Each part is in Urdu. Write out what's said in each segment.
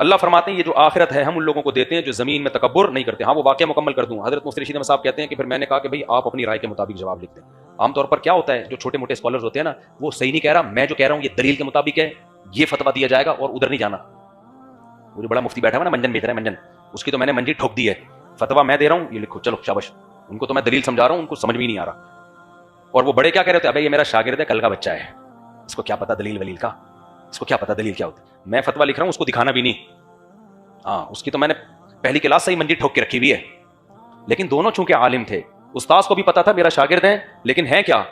اللہ فرماتے ہیں یہ جو آخرت ہے ہم ان لوگوں کو دیتے ہیں جو زمین میں تکبر نہیں کرتے. ہاں وہ واقعہ مکمل کر دوں. حضرت مفتی رشید احمد صاحب کہتے ہیں کہ پھر میں نے کہا کہ بھائی آپ اپنی رائے کے مطابق جواب لکھ دیں. عام طور پر کیا ہوتا ہے جو چھوٹے موٹے اسکالرز ہوتے ہیں نا وہ صحیح نہیں کہہ رہا, میں جو کہہ رہا ہوں یہ دلیل کے مطابق ہے, یہ فتویٰ دیا جائے گا اور ادھر نہیں جانا. وہ جو بڑا مفتی بیٹھا ہوا نا منجن بیچ رہا ہے منجن, اس کی تو میں نے منجی ٹھوک دی ہے, فتویٰ میں دے رہا ہوں یہ لکھو چلو شاباش. ان کو تو میں دلیل سمجھا رہا ہوں ان کو سمجھ بھی نہیں آ رہا. اور وہ بڑے کیا کہہ رہے تھے, ابے یہ میرا شاگرد ہے کل کا بچہ ہے, اس کو کیا پتا دلیل ولیل کا, اس کو کیا پتا دلیل کیا ہوتی ہے. میں فتویٰ لکھ رہا ہوں اس کو دکھانا بھی نہیں. ہاں اس کی تو میں نے پہلی کلاس سے ہی منجی ٹھوک کے رکھی ہوئی ہے. لیکن دونوں چونکہ عالم تھے, استاذ کو بھی پتا تھا میرا شاگرد ہے لیکن ہے کیا,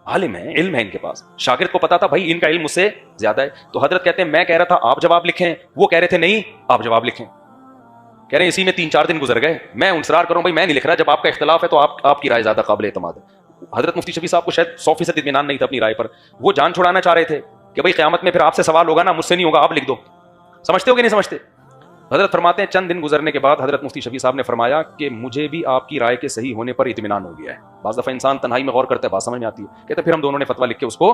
عالم ہے, علم ہے ان کے پاس. شاگرد کو پتا تھا بھائی ان کا علم مجھ سے زیادہ ہے. تو حضرت کہتے ہیں میں کہہ رہا تھا آپ جواب لکھیں, وہ کہہ رہے تھے نہیں آپ جواب لکھیں. کہہ رہے ہیں اسی میں 3-4 دن گزر گئے. میں انصرار کروں بھائی میں نہیں لکھ رہا, جب آپ کا اختلاف ہے تو آپ کی رائے زیادہ قابل اعتماد ہے. حضرت مفتی شفیع صاحب کو شاید 100% اطمینان نہیں تھا اپنی رائے پر. وہ جان چھڑانا چاہ رہے تھے کہ بھائی قیامت میں پھر آپ سے سوال ہوگا نا, مجھ سے نہیں ہوگا, آپ لکھ دو. سمجھتے ہو کہ نہیں سمجھتے؟ حضرت فرماتے ہیں چند دن گزرنے کے بعد حضرت مفتی شفیع صاحب نے فرمایا کہ مجھے بھی آپ کی رائے کے صحیح ہونے پر اطمینان ہو گیا ہے. بعض دفعہ انسان تنہائی میں غور کرتا ہے, بات سمجھ میں آتی ہے. کہتے پھر ہم دونوں نے فتویٰ لکھ کے اس کو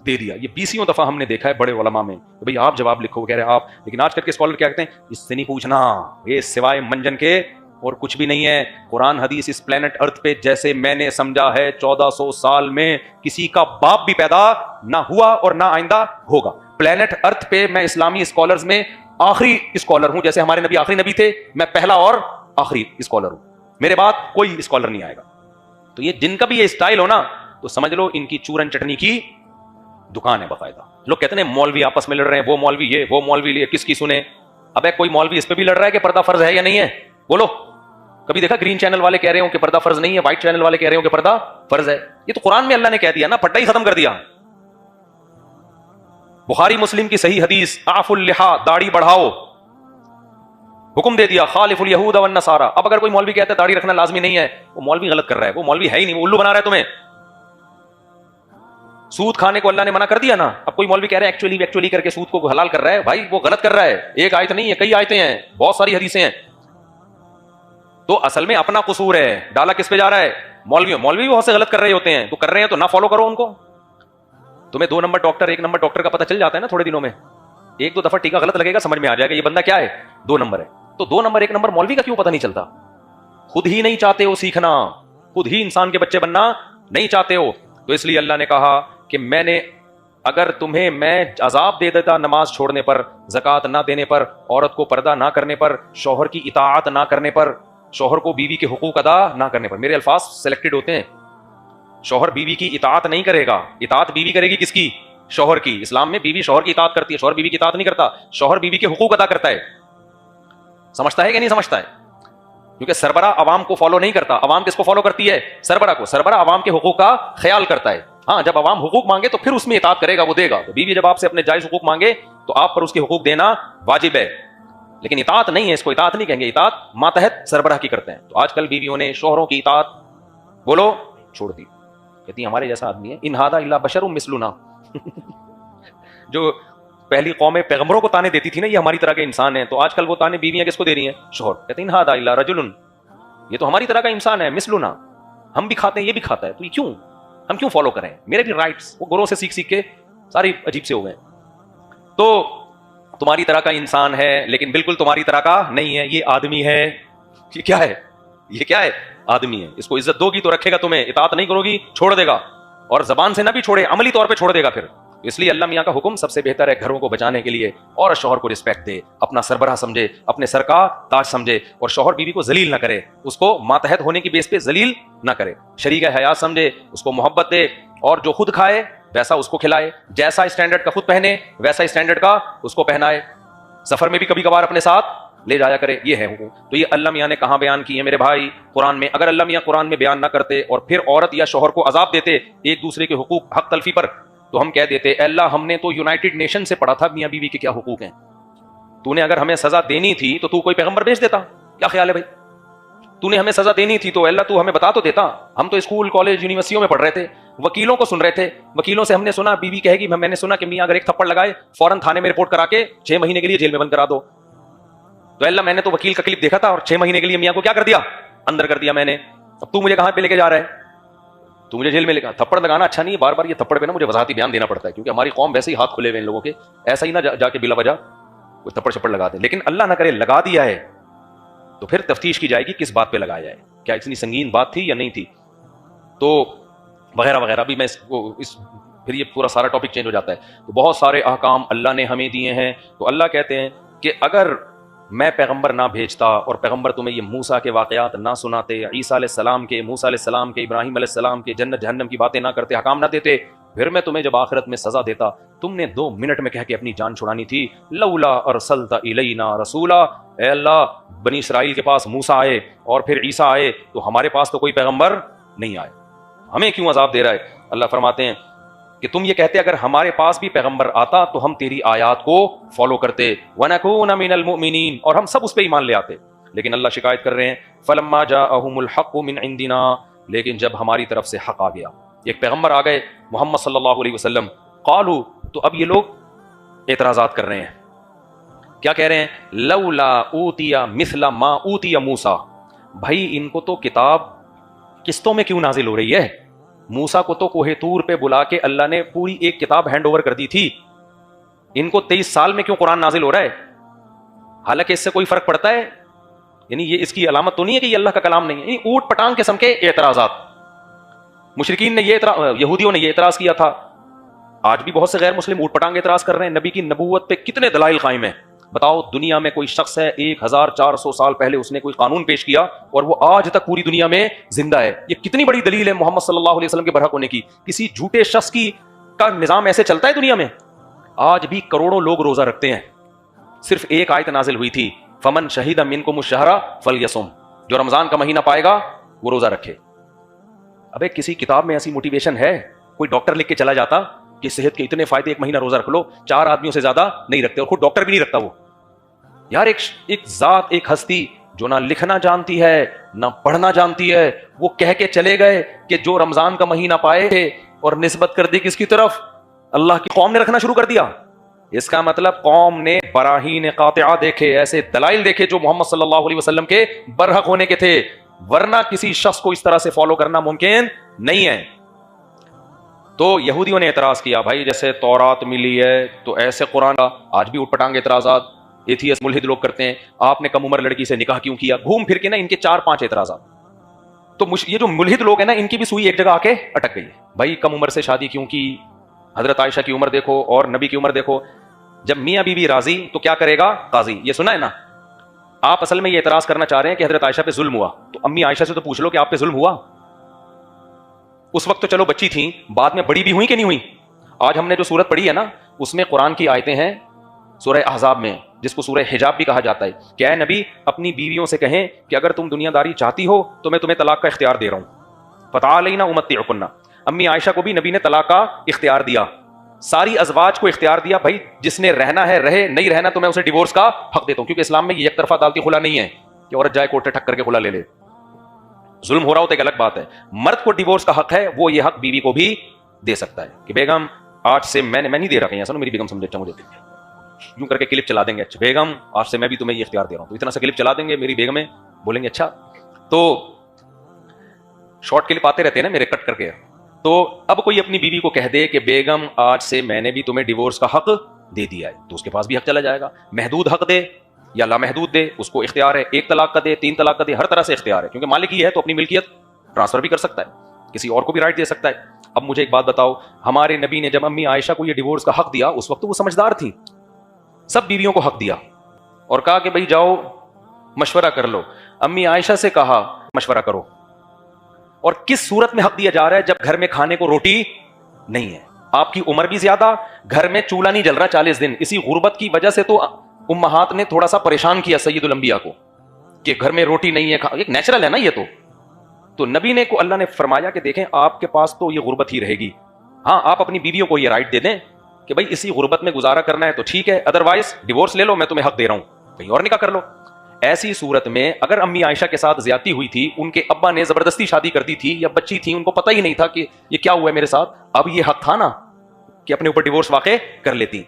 دے دیا. یہ 20 دفعہ ہم نے دیکھا ہے بڑے علماء میں کہ بھئی آپ جواب لکھو, کہہ رہے آپ. لیکن آج کل کے اسکالر کیا کہتے ہیں, اس سے نہیں پوچھنا, یہ سوائے منجن کے اور کچھ بھی نہیں ہے. قرآن حدیث اس پلانٹ ارتھ پہ جیسے میں نے سمجھا ہے 1400 سال میں کسی کا باپ بھی پیدا نہ ہوا اور نہ آئندہ ہوگا. پلانٹ ارتھ پہ میں اسلامی اسکالرز میں آخری اسکالر ہوں, جیسے ہمارے نبی آخری نبی تھے, میں پہلا اور آخری اسکالر ہوں. میرے بعد کوئی اسکالر نہیں آئے گا. تو یہ جن کا بھی یہ اسٹائل ہو نا تو سمجھ لو ان کی چورن چٹنی کی دکان ہے باقاعدہ. لوگ کہتے ہیں مولوی آپس میں لڑ رہے ہیں, وہ مولوی یہ وہ مولوی یہ, کس کی سنیں. ابے کوئی مولوی اس پہ بھی لڑ رہا ہے کہ پردہ فرض ہے یا نہیں ہے, بولو. کبھی دیکھا گرین چینل والے کہہ رہے ہوں کہ پردہ فرض نہیں ہے, وائٹ چینل والے کہہ رہے ہوں کہ پردہ فرض ہے. یہ تو قرآن میں اللہ نے کہہ دیا نا, پٹا ہی ختم کر دیا. بخاری مسلم کی صحیح حدیث, اعفوا اللحا, داڑھی بڑھاؤ, حکم دے دیا. خالف الیہود والنصارى. اب اگر کوئی مولوی کہتا ہے داڑھی رکھنا لازمی نہیں ہے, وہ مولوی غلط کر رہا ہے, وہ مولوی ہے ہی نہیں, وہ الو بنا رہا ہے تمہیں. سود کھانے کو اللہ نے منع کر دیا نا, اب کوئی مولوی کہہ رہا ہے ایکچولی کر کے سود کو حلال کر رہا ہے. بھائی وہ غلط کر رہا ہے, ایک آیت نہیں ہے, کئی آیتیں ہیں, بہت ساری حدیثیں ہیں. تو اصل میں اپنا قصور ہے, ڈالا کس پہ جا رہا ہے, مولوی بہت سے غلط کر رہے ہوتے ہیں, تو کر رہے ہیں تو نہ فالو کرو ان کو. تمہیں 2 نمبر ڈاکٹر 1 نمبر ڈاکٹر کا پتہ چل جاتا ہے نا تھوڑے دنوں میں, 1-2 دفعہ ٹیکا غلط لگے گا, سمجھ میں آ جائے گا یہ بندہ کیا ہے, 2 نمبر ہے. تو 2 نمبر 1 نمبر مولوی کا کیوں پتہ نہیں چلتا؟ خود ہی نہیں چاہتے ہو سیکھنا, خود ہی انسان کے بچے بننا نہیں چاہتے ہو. تو اس لیے اللہ نے کہا کہ میں نے اگر تمہیں میں عذاب دے دیتا نماز چھوڑنے پر, زکوٰۃ نہ دینے پر, عورت کو پردہ نہ کرنے پر, شوہر کی اطاعت نہ کرنے پر, شوہر کو بیوی کے حقوق ادا نہ کرنے پر. میرے الفاظ سلیکٹڈ ہوتے ہیں. شوہر بیوی کی اطاعت نہیں کرے گا, اطاعت بیوی کرے گی کس کی, شوہر کی. اسلام میں بیوی شوہر کی اطاعت کرتی ہے, شوہر بیوی کی اطاعت نہیں کرتا. شوہر بیوی کے حقوق ادا کرتا ہے. سمجھتا ہے کہ نہیں سمجھتا ہے؟ کیونکہ سربراہ عوام کو فالو نہیں کرتا. عوام کس کو فالو کرتی ہے, سربراہ کو. سربراہ عوام کے حقوق کا خیال کرتا ہے. ہاں جب عوام حقوق مانگے تو پھر اس میں اطاعت کرے گا, وہ دے گا. تو بیوی جب آپ سے اپنے جائز حقوق مانگے تو آپ پر اس کے حقوق دینا واجب ہے, لیکن اطاعت نہیں ہے. اس کو اطاعت نہیں کہیں گے, اطاعت ماتحت سربراہ کی کرتے ہیں. تو آج کل بیویوں نے شوہروں کی اطاعت بولو چھوڑ دی, کہتی ہیں ہمارے جیسا آدمی ہے, ان ھذا الا بشر مثلنا. جو پہلی قومیں پیغمبروں کو تانے دیتی تھی نا, یہ ہماری طرح کے انسان ہیں, تو آج کل وہ تانے بیویاں کس کو دے رہی ہیں, شوہر. کہتے ہیں ان ھذا الا رجل, یہ تو ہماری طرح کا انسان ہے, مثلنا, ہم بھی کھاتے ہیں یہ بھی کھاتا ہے, تو یہ کیوں ہم کیوں فالو کریں, میرے بھی رائٹس. وہ گروہ سے سیکھ کے سارے عجیب سے ہو گئے. تو تمہاری طرح کا انسان ہے لیکن بالکل تمہاری طرح کا نہیں ہے, یہ آدمی ہے. یہ کیا ہے, یہ کیا ہے, آدمی ہے. اس کو عزت دو گی تو رکھے گا تمہیں, اطاعت نہیں کرو گی چھوڑ دے گا, اور زبان سے نہ بھی چھوڑے عملی طور پہ چھوڑ دے گا پھر. اس لیے اللہ میاں کا حکم سب سے بہتر ہے گھروں کو بچانے کے لیے, اور شوہر کو رسپیکٹ دے, اپنا سربراہ سمجھے, اپنے سر کا تاج سمجھے, اور شوہر بیوی کو ذلیل نہ کرے, اس کو ماتحت ہونے کی بیس پہ ذلیل نہ کرے, شریک حیات سمجھے, اس کو محبت دے, اور جو خود کھائے ویسا اس کو کھلائے, جیسا اسٹینڈرڈ کا خود پہنے ویسا اسٹینڈرڈ کا اس کو پہنائے, سفر میں بھی کبھی کبھار اپنے ساتھ لے جایا کرے. یہ ہے حکم. تو یہ اللہ میاں نے کہاں بیان کی ہے میرے بھائی, قرآن میں. اگر اللہ میاں قرآن میں بیان نہ کرتے اور پھر عورت یا شوہر کو عذاب دیتے ایک دوسرے کے حقوق حق تلفی پر, تو ہم کہہ دیتے اے اللہ ہم نے تو یونائٹڈ نیشن سے پڑھا تھا میاں بیوی کے کیا حقوق ہیں, تو نے اگر ہمیں سزا دینی تھی تو کوئی پیغمبر بھیج دیتا. کیا خیال ہے بھائی, تو نے ہمیں سزا دینی تھی تو اللہ تو ہمیں بتا تو دیتا. ہم تو اسکول کالج یونیورسٹیوں میں پڑھ رہے تھے, وکیلوں کو سن رہے تھے, وکیلوں سے ہم نے سنا بیوی کہے گی, میں نے سنا کہ میاں اگر ایک تھپڑ لگائے فوراً تھانے میں رپورٹ کرا کے 6 مہینے کے لیے جیل میں بند کرا دو. تو اللہ میں نے تو وکیل کا کلپ دیکھا تھا اور 6 مہینے کے لیے میاں کو کیا کر دیا, اندر کر دیا میں نے. اب تو مجھے کہاں پہ لے کے جا رہا ہے, تو مجھے جیل میں لے گا. تھپڑ لگانا اچھا نہیں ہے, بار بار یہ تھپڑ پہ نا مجھے وضاحتی بیان دینا پڑتا ہے, کیونکہ ہماری قوم ویسے ہی ہاتھ کھلے ہوئے ان لوگوں کے, ایسا ہی نہ جا کے بلا وجہ کوئی تھپڑ چھپڑ لگا دے. لیکن اللہ نہ کرے لگا دیا ہے تو پھر تفتیش کی جائے گی کس بات پہ لگایا ہے, کیا اتنی سنگین بات تھی یا نہیں تھی, تو وغیرہ وغیرہ. ابھی میں پھر یہ پورا سارا ٹاپک چینج ہو جاتا ہے. تو بہت سارے احکام اللہ نے ہمیں دیے ہیں. تو اللہ کہتے ہیں کہ اگر میں پیغمبر نہ بھیجتا اور پیغمبر تمہیں یہ موسیٰ کے واقعات نہ سناتے, عیسیٰ علیہ السلام کے, موسیٰ علیہ السلام کے, ابراہیم علیہ السلام کے, جنت جہنم کی باتیں نہ کرتے, احکام نہ دیتے, پھر میں تمہیں جب آخرت میں سزا دیتا. تم نے 2 منٹ میں کہہ کے اپنی جان چھڑانی تھی. لولا ارسلت الینا رسولا, اے اللہ بنی اسرائیل کے پاس موسیٰ آئے اور پھر عیسیٰ آئے, تو ہمارے پاس تو کوئی پیغمبر نہیں آئے, ہمیں کیوں عذاب دے رہا ہے. اللہ فرماتے ہیں کہ تم یہ کہتے اگر ہمارے پاس بھی پیغمبر آتا تو ہم تیری آیات کو فالو کرتے, وَنَكُونَ مِنَ الْمُؤْمِنِينَ, اور ہم سب اس پہ ایمان لے آتے. لیکن اللہ شکایت کر رہے ہیں فَلَمَّا جَاءَهُمُ الْحَقُّ مِنْ عِنْدِنَا, لیکن جب ہماری طرف سے حق آ گیا, ایک پیغمبر آ گئے محمد صلی اللہ علیہ وسلم, قالوا, تو اب یہ لوگ اعتراضات کر رہے ہیں. کیا کہہ رہے ہیں؟ لولا اوتیا مثل ما اوتیا موسیٰ, بھائی ان کو تو کتاب قسطوں میں کیوں نازل ہو رہی ہے؟ موسیٰ کو تو کوہ طور پہ بلا کے اللہ نے پوری ایک کتاب ہینڈ اوور کر دی تھی, ان کو 23 سال میں کیوں قرآن نازل ہو رہا ہے؟ حالانکہ اس سے کوئی فرق پڑتا ہے؟ یعنی یہ اس کی علامت تو نہیں ہے کہ یہ اللہ کا کلام نہیں ہے. یعنی اوٹ پٹانگ قسم کے اعتراضات. مشرکین نے یہودیوں نے یہ اعتراض کیا تھا, آج بھی بہت سے غیر مسلم اوٹ پٹانگ اعتراض کر رہے ہیں. نبی کی نبوت پہ کتنے دلائل قائم ہیں. بتاؤ دنیا میں کوئی شخص ہے 1400 سال پہلے اس نے کوئی قانون پیش کیا اور وہ آج تک پوری دنیا میں زندہ ہے. یہ کتنی بڑی دلیل ہے محمد صلی اللہ علیہ وسلم کے برحق ہونے کی. کسی جھوٹے شخص کا نظام ایسے چلتا ہے دنیا میں؟ آج بھی کروڑوں لوگ روزہ رکھتے ہیں. صرف ایک آیت نازل ہوئی تھی, فمن شہید منکم الشہر فلیصم, جو رمضان کا مہینہ پائے گا وہ روزہ رکھے. ابے کسی کتاب میں ایسی موٹیویشن ہے؟ کوئی ڈاکٹر لکھ کے چلا جاتا کہ صحت کے اتنے فائدے, 1 مہینہ روزہ رکھ لو, 4 آدمیوں سے زیادہ نہیں رکھتے, اور خود ڈاکٹر بھی نہیں رکھتا. وہ یار ایک ذات, ایک ہستی جو نہ لکھنا جانتی ہے نہ پڑھنا جانتی ہے, وہ کہہ کے چلے گئے کہ جو رمضان کا مہینہ پائے تھے, اور نسبت کر دی کس کی طرف؟ اللہ کی. قوم نے رکھنا شروع کر دیا. اس کا مطلب قوم نے براہین قاطعہ دیکھے, ایسے دلائل دیکھے جو محمد صلی اللہ علیہ وسلم کے برحق ہونے کے تھے, ورنہ کسی شخص کو اس طرح سے فالو کرنا ممکن نہیں ہے. تو یہودیوں نے اعتراض کیا, بھائی جیسے تورات ملی ہے تو ایسے قرآن کا. آج بھی اٹھ پٹانگ اعتراضات ایتھیس ملحد لوگ کرتے ہیں. آپ نے کم عمر لڑکی سے نکاح کیوں کیا؟ گھوم پھر کے نا ان کے 4-5 اعتراضات. تو یہ جو ملحد لوگ ہیں نا, ان کی بھی سوئی ایک جگہ آ کے اٹک گئی. بھائی کم عمر سے شادی کیوں کی؟ حضرت عائشہ کی عمر دیکھو اور نبی کی عمر دیکھو. جب میاں بیوی راضی تو کیا کرے گا قاضی. یہ سنا ہے نا. آپ اصل میں یہ اعتراض کرنا چاہ رہے ہیں کہ حضرت عائشہ پہ ظلم ہوا, تو امی عائشہ سے تو پوچھ لو کہ آپ پہ ظلم ہوا. اس وقت تو چلو بچی تھیں, بعد میں بڑی بھی ہوئی کہ نہیں ہوئی؟ آج ہم نے جو سورت پڑھی ہے نا, اس میں قرآن کی آیتیں ہیں سورہ احزاب میں, جس کو سورہ حجاب بھی کہا جاتا ہے, کہ اے نبی اپنی بیویوں سے کہیں کہ اگر تم دنیا داری چاہتی ہو تو میں تمہیں طلاق کا اختیار دے رہا ہوں. فتعالینا امتعکن, امی عائشہ کو بھی نبی نے طلاق کا اختیار دیا. ساری ازواج کو اختیار دیا, بھائی جس نے رہنا ہے رہے, نہیں رہنا تو میں اسے ڈیورس کا حق دیتا ہوں. کیونکہ اسلام میں یہ ایک طرفہ عدالتی خلا نہیں ہے کہ عورت جائے کوٹے ٹھک کر کے خلا لے لے. ظلم ہو رہا ہو تو ایک الگ بات ہے. مرد کو ڈیورس کا حق ہے, وہ یہ حق بیوی کو بھی دے سکتا ہے کہ بیگم آج سے میں نہیں دے رہا کہیں ایسا, میری بیگم سمجھے اچھا مجھے یوں کر کے کلپ چلا دیں گے, اچھا بیگم آج سے میں بھی تمہیں یہ اختیار دے رہا ہوں. تو اتنا سا کلپ چلا دیں گے, میری بیگمیں بولیں گے اچھا. تو شارٹ کلپ آتے رہتے ہیں نا میرے کٹ کر کے. تو اب کوئی اپنی بیوی کو کہہ دے کہ بیگم آج سے میں نے بھی تمہیں ڈیورس کا حق دے دیا ہے, تو اس کے پاس بھی حق چلا جائے گا. محدود حق دے یا لامحدود دے, اس کو اختیار ہے. 1 طلاق کا دے, 3 طلاق کا دے, ہر طرح سے اختیار ہے, کیونکہ مالک ہی ہے تو اپنی ملکیت ٹرانسفر بھی کر سکتا ہے, کسی اور کو بھی رائٹ دے سکتا ہے. اب مجھے ایک بات بتاؤ, ہمارے نبی نے جب امی عائشہ کو یہ ڈیورس کا حق دیا, اس وقت وہ سمجھدار تھی, سب بیویوں کو حق دیا اور کہا کہ بھائی جاؤ مشورہ کر لو. امی عائشہ سے کہا مشورہ کرو. اور کس صورت میں حق دیا جا رہا ہے؟ جب گھر میں کھانے کو روٹی نہیں ہے, آپ کی عمر بھی زیادہ, گھر میں چولہا نہیں جل رہا 40 دن. اسی غربت کی وجہ سے تو امہات نے تھوڑا سا پریشان کیا سید الانبیاء کو کہ گھر میں روٹی نہیں ہے, ایک نیچرل ہے نا یہ. تو نبی نے کو اللہ نے فرمایا کہ دیکھیں آپ کے پاس تو یہ غربت ہی رہے گی, ہاں آپ اپنی بیویوں کو یہ رائٹ دے دیں کہ بھائی اسی غربت میں گزارا کرنا ہے تو ٹھیک ہے, ادروائز ڈیورس لے لو, میں تمہیں حق دے رہا ہوں, کہیں اور نکاح کر لو. ایسی صورت میں اگر امی عائشہ کے ساتھ زیادتی ہوئی تھی, ان کے ابا نے زبردستی شادی کر دی تھی, یا بچی تھی ان کو پتہ ہی نہیں تھا کہ یہ کیا ہوا ہے میرے ساتھ, اب یہ حق تھا نا کہ اپنے اوپر ڈیورس واقع کر لیتی.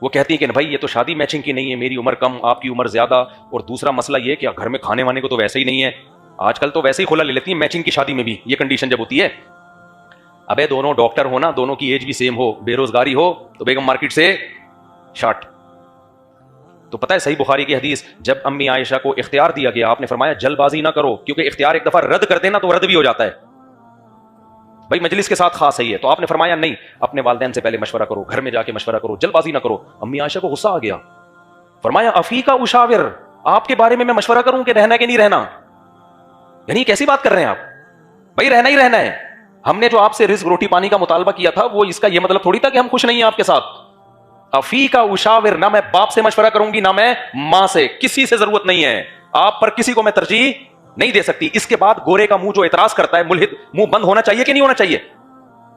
وہ کہتی کہ بھائی یہ تو شادی میچنگ کی نہیں ہے, میری عمر کم آپ کی عمر زیادہ, اور دوسرا مسئلہ یہ کہ گھر میں کھانے وانے کو تو ویسے ہی نہیں ہے, آج کل تو ویسے ہی کھلا لے لیتی ہیں میچنگ کی شادی میں بھی, یہ کنڈیشن جب ہوتی ہے. ابے دونوں ڈاکٹر ہونا, دونوں کی ایج بھی سیم ہو, بے روزگاری ہو, تو بیگم مارکیٹ سے شارٹ. تو پتہ ہے صحیح بخاری کی حدیث، جب امی عائشہ کو اختیار دیا گیا آپ نے فرمایا جلد بازی نہ کرو، کیونکہ اختیار ایک دفعہ رد کر دینا تو رد بھی ہو جاتا ہے، بھائی مجلس کے ساتھ خاص صحیح ہے، تو آپ نے فرمایا نہیں، اپنے والدین سے پہلے مشورہ کرو، گھر میں جا کے مشورہ کرو، جلد بازی نہ کرو۔ امی عائشہ کو غصہ آ گیا، فرمایا افیکا اشاور، آپ کے بارے میں مشورہ کروں کہ رہنا کہ نہیں رہنا؟ یعنی کیسی بات کر رہے ہیں آپ؟ بھائی رہنا ہی رہنا ہے، ہم نے جو آپ سے رزق روٹی پانی کا مطالبہ کیا تھا وہ اس کا یہ مطلب تھوڑی تھا کہ ہم خوش نہیں ہیں آپ کے ساتھ۔ افیکا اشاور، نہ میں باپ سے مشورہ کروں گی نہ میں ماں سے، کسی سے ضرورت نہیں ہے، آپ پر کسی کو میں ترجیح نہیں دے سکتی۔ اس کے بعد گورے کا منہ جو اعتراض کرتا ہے ملحد، منہ بند ہونا چاہیے کہ نہیں ہونا چاہیے؟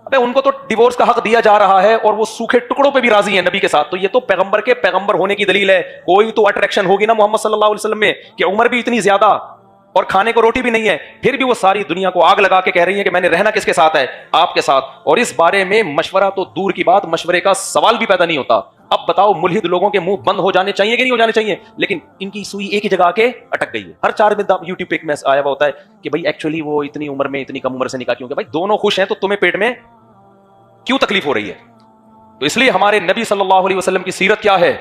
ابے ان کو تو ڈیورس کا حق دیا جا رہا ہے اور وہ سوکھے ٹکڑوں پہ بھی راضی ہیں نبی کے ساتھ، تو یہ تو پیغمبر کے پیغمبر ہونے کی دلیل ہے۔ کوئی تو اٹریکشن ہوگی نا محمد صلی اللہ علیہ وسلم میں کہ عمر بھی اتنی زیادہ اور کھانے کو روٹی بھی نہیں ہے، پھر بھی وہ ساری دنیا کو آگ لگا کے کہہ رہی ہیں کہ میں نے رہنا کس کے ساتھ ہے؟ آپ کے ساتھ۔ اور اس بارے میں مشورہ تو دور کی بات، مشورے کا سوال بھی پیدا نہیں ہوتا۔ اب بتاؤ ملحد لوگوں کے منہ بند ہو جانے چاہیے کہ نہیں ہو جانے چاہیے؟ لیکن ان کی سوئی ایک ہی جگہ آ کے اٹک گئی ہے۔ ہر 4 دن یوٹیوب پہ ایک میسج آیا ہوا ہوتا ہے کہ بھائی ایکچولی وہ اتنی عمر میں اتنی کم عمر سے نکاح کیوں کہ بھائی دونوں خوش ہیں تو تمہیں پیٹ میں کیوں تکلیف ہو رہی ہے؟ تو اس لیے ہمارے نبی صلی اللہ علیہ وسلم کی سیرت کیا ہے؟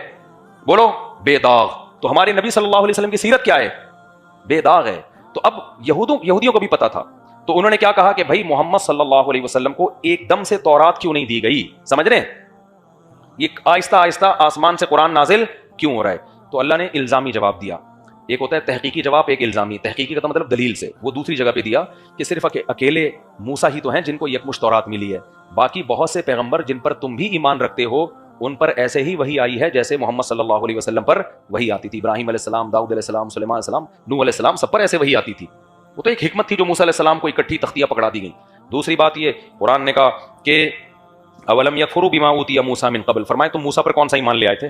بولو بے داغ۔ تو ہمارے نبی صلی اللہ علیہ وسلم کی سیرت کیا ہے؟ بے داغ ہے۔ تو اب یہودیوں کو بھی پتا تھا، تو انہوں نے کیا کہا کہ بھائی محمد صلی اللہ علیہ وسلم کو ایک دم سے تورات کیوں نہیں دی گئی؟ سمجھ رہے ہیں؟ یہ آہستہ آہستہ آسمان سے قرآن نازل کیوں ہو رہا ہے؟ تو اللہ نے الزامی جواب دیا، ایک ہوتا ہے تحقیقی جواب، ایک الزامی۔ تحقیقی کا مطلب دلیل سے، وہ دوسری جگہ پہ دیا کہ صرف اکیلے موسیٰ ہی تو ہیں جن کو یکمشت تورات ملی ہے، باقی بہت سے پیغمبر جن پر تم بھی ایمان رکھتے ہو ان پر ایسے ہی وحی آئی ہے جیسے محمد صلی اللہ علیہ وسلم پر وحی آتی تھی۔ ابراہیم علیہ السلام، داؤد علیہ السلام، سلیمان علیہ السلام، نوح علیہ السلام، سب پر ایسے وحی آتی تھی۔ وہ تو ایک حکمت تھی جو موسیٰ علیہ السلام کو اکٹھی تختیاں پکڑا دی گئیں۔ دوسری بات یہ قرآن نے کہا کہ اولم یکفروا بما اوتی موسیٰ من قبل، فرمائے تم موسیٰ پر کون سا ایمان لے آئے تھے؟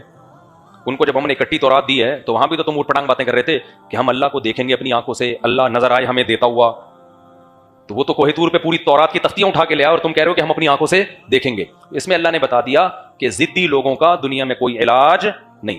ان کو جب ہم نے اکٹھی تورات دی ہے تو وہاں بھی تو تم اوٹ پٹانگ باتیں کر رہے تھے کہ ہم اللہ کو دیکھیں گے اپنی آنکھوں سے، اللہ نظر آئے ہمیں دیتا ہوا، تو وہ تو کوہ طور پہ پوری تورات کی تختیاں اٹھا کے لے آئے اور تم کہہ رہے ہو کہ ہم اپنی آنکھوں سے دیکھیں گے۔ اس میں اللہ نے بتا دیا کہ ضدی لوگوں کا دنیا میں کوئی علاج